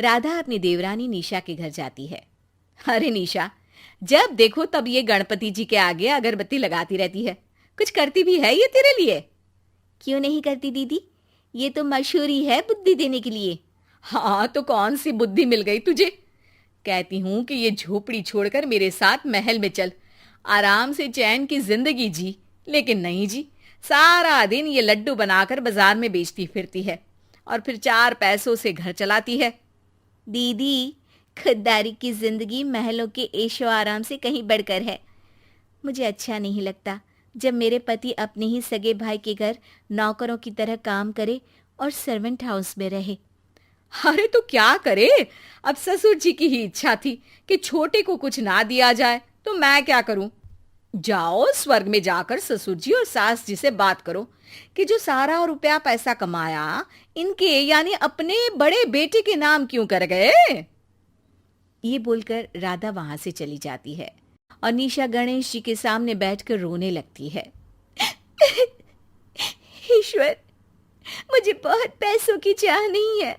राधा अपनी देवरानी निशा के घर जाती है। अरे निशा, जब देखो तब ये गणपति जी के आगे अगरबत्ती लगाती रहती है। कुछ करती भी है ये तेरे लिए? क्यों नहीं करती दीदी, ये तो मशहूर ही है बुद्धि देने के लिए। हाँ, तो कौन सी बुद्धि मिल गई तुझे? कहती हूं कि ये झोपड़ी छोड़कर मेरे साथ महल में चल, आराम से चैन की जिंदगी जी। लेकिन नहीं जी, सारा दिन ये लड्डू बनाकर बाजार में बेचती फिरती है और फिर 4 पैसों से घर चलाती है। दीदी, खुददारी की जिंदगी महलों के ऐशो आराम से कहीं बढ़कर है। मुझे अच्छा नहीं लगता जब मेरे पति अपने ही सगे भाई के घर नौकरों की तरह काम करे और सर्वेंट हाउस में रहे। अरे तो क्या करे, अब ससुर जी की ही इच्छा थी कि छोटे को कुछ ना दिया जाए, तो मैं क्या करूं? जाओ स्वर्ग में जाकर ससुर जी और सास जी से बात करो कि जो सारा रुपया पैसा कमाया इनके यानी अपने बड़े बेटे के नाम क्यों कर गए। ये बोलकर राधा वहां से चली जाती है और निशा गणेश जी के सामने बैठकर रोने लगती है। ईश्वर, मुझे बहुत पैसों की चाह नहीं है।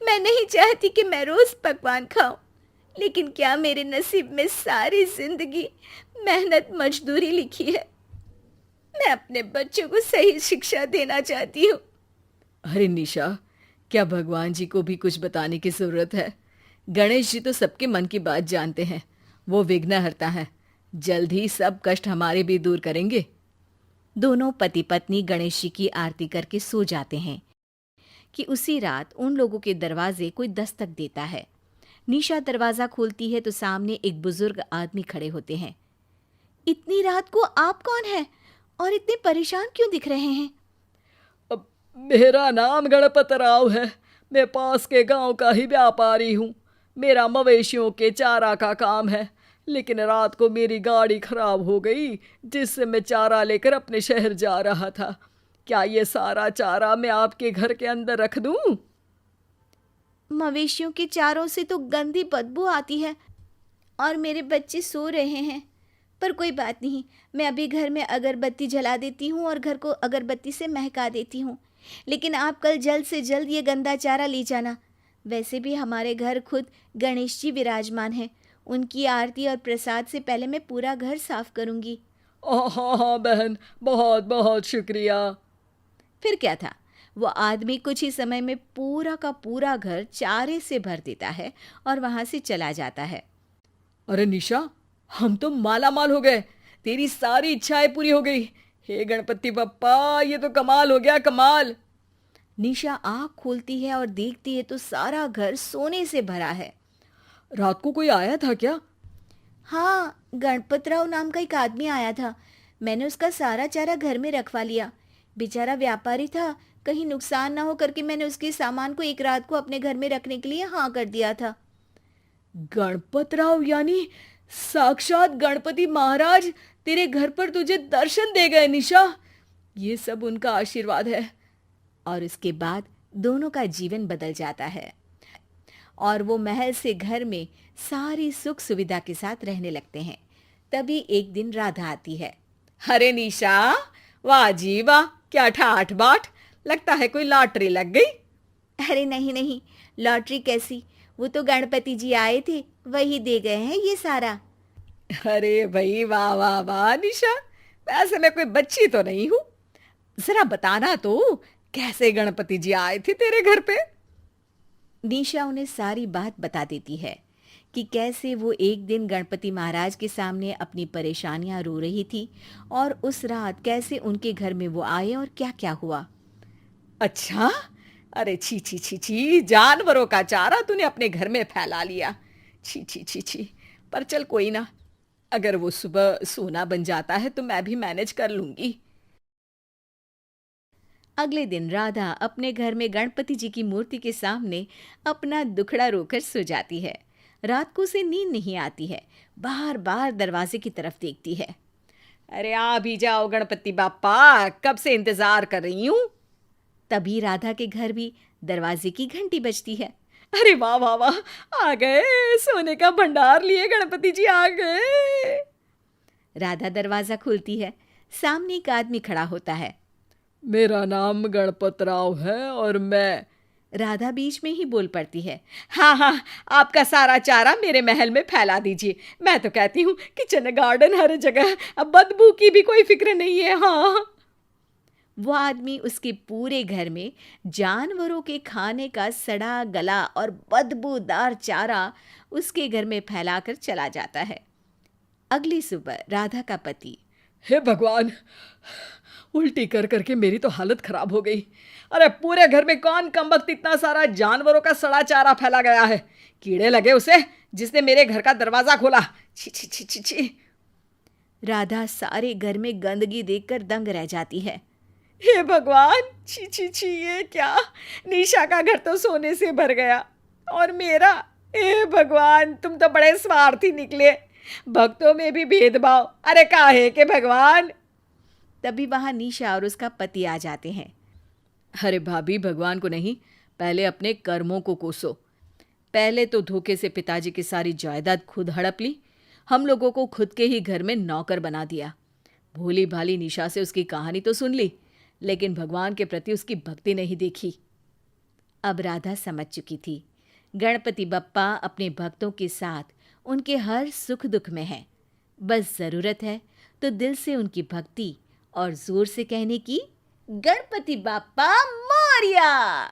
मैं नहीं चाहती कि मैं रोज पकवान खाऊं, लेकिन क्या मेरे नसीब में सारी जिंदगी मेहनत मजदूरी लिखी है। मैं अपने बच्चों को सही शिक्षा देना चाहती हूँ। अरे निशा, क्या भगवान जी को भी कुछ बताने की जरूरत है? गणेश जी तो सबके मन की बात जानते हैं। वो विघ्नहर्ता है, जल्द ही सब कष्ट हमारे भी दूर करेंगे। दोनों पति पत्नी गणेश जी की आरती करके सो जाते हैं कि उसी रात उन लोगों के दरवाजे कोई दस्तक देता है। निशा दरवाजा खोलती है तो सामने एक बुजुर्ग आदमी खड़े होते हैं। इतनी रात को आप कौन हैं और इतने परेशान क्यों दिख रहे हैं? अब मेरा नाम गणपत राव है। मैं पास के गांव का ही व्यापारी हूँ। मेरा मवेशियों के चारा का काम है, लेकिन रात को मेरी गाड़ी खराब हो गई, जिससे मैं चारा लेकर अपने शहर जा रहा था। क्या ये सारा चारा मैं आपके घर के अंदर रख दूं? मवेशियों के चारों से तो गंदी बदबू आती है और मेरे बच्चे सो रहे हैं। पर कोई बात नहीं, मैं अभी घर में अगरबत्ती जला देती हूँ और घर को अगरबत्ती से महका देती हूँ। लेकिन आप कल जल्द से जल्द ये गंदा चारा ले जाना। वैसे भी हमारे घर खुद गणेश जी विराजमान हैं। उनकी आरती और प्रसाद से पहले मैं पूरा घर साफ करूँगी। हाँ हाँ बहन, बहुत बहुत शुक्रिया। फिर क्या था, वो आदमी कुछ ही समय में पूरा का पूरा घर चारे से भर देता है और वहाँ से चला जाता है। अरे निशा, हम तो माला माल हो गए। तेरी सारी इच्छाएं पूरी हो गई। हे गणपति बप्पा, ये तो कमाल हो गया, कमाल। निशा आँख खोलती है और देखती है तो सारा घर सोने से भरा है। रात को कोई आया था क्या? हाँ, गणपतराव नाम का एक आदमी आया था। मैंने उसका सारा चारा घर में रखवा लिया। बेचारा व्यापारी था, कहीं नुकसान ना हो करके मैंने उसके सामान को एक रात को अपने घर में रखने के लिए हाँ कर दिया था। गणपत राव यानी साक्षात गणपति महाराज तेरे घर पर तुझे दर्शन दे गए निशा। ये सब उनका आशीर्वाद है। और इसके बाद दोनों का जीवन बदल जाता है और वो महल से घर में सारी सुख सुविधा के साथ रहने लगते हैं। तभी एक दिन राधा आती है। अरे निशा, वाह जी वाह, क्या ठाठ बाट, लगता है कोई लॉटरी लग गई। अरे नहीं नहीं, लॉटरी कैसी, वो तो गणपति जी आए थे, वही दे गए हैं ये सारा। अरे भाई, वाह वाह वाह निशा, वैसे मैं कोई बच्ची तो नहीं हूं। जरा बताना तो, कैसे गणपति जी आए थे तेरे घर पे? निशा उन्हें सारी बात बता देती है कि कैसे वो एक दिन गणपति महाराज के सामने अपनी परेशानियां रो रही थी और उस रात कैसे उनके घर में वो आए और क्या क्या हुआ। अच्छा, अरे छी छी छी छी, जानवरों का चारा तूने अपने घर में फैला लिया। छी छी छी छी। पर चल कोई ना, अगर वो सुबह सोना बन जाता है तो मैं भी मैनेज कर लूंगी। अगले दिन राधा अपने घर में गणपति जी की मूर्ति के सामने अपना दुखड़ा रोकर सो जाती है। रात को उसे नींद नहीं आती है, बार बार दरवाजे की तरफ देखती है। अरे आ भी जाओ गणपति बापा, कब से इंतजार कर रही हूँ। तभी राधा के घर भी दरवाजे की घंटी बजती है। अरे वाह वाह वाह, आ गए, सोने का भंडार लिए गणपति जी आ गए। राधा दरवाजा खोलती है, सामने एक आदमी खड़ा होता है। मेरा नाम गणपत राव है और मैं राधा बीच में ही बोल पड़ती है। हाँ हाँ, आपका सारा चारा मेरे महल में फैला दीजिए। मैं तो कहती हूँ किचन गार्डन हर जगह, अब बदबू की भी कोई फिक्र नहीं है। हाँ। वो आदमी उसके पूरे घर में जानवरों के खाने का सड़ा गला और बदबूदार चारा उसके घर में फैलाकर चला जाता है। अगली सुबह राधा का पति, हे भगवान, उल्टी कर करके मेरी तो हालत खराब हो गई। अरे पूरे घर में कौन कमबख्त इतना सारा जानवरों का सड़ा चारा फैला गया है? कीड़े लगे उसे जिसने मेरे घर का दरवाजा खोला। छी छी छी छी छी। राधा सारे घर में गंदगी देखकर दंग रह जाती है। हे भगवान, छी छी छी, ये क्या? निशा का घर तो सोने से भर गया और मेरा? हे भगवान, तुम तो बड़े स्वार्थी निकले। भक्तों में भी भेदभाव, अरे काहे के भगवान? तभी वहां निशा और उसका पति आ जाते हैं। अरे भाभी, भगवान को नहीं, पहले अपने कर्मों को कोसो। पहले तो धोखे से पिताजी की सारी जायदाद खुद हड़प ली, हम लोगों को खुद के ही घर में नौकर बना दिया। भोली भाली निशा से उसकी कहानी तो सुन ली, लेकिन भगवान के प्रति उसकी भक्ति नहीं देखी। अब राधा समझ चुकी थी, गणपति बप्पा अपने भक्तों के साथ उनके हर सुख दुख में है। बस जरूरत है तो दिल से उनकी भक्ति और जोर से कहने की, गणपति बाप्पा मोरया।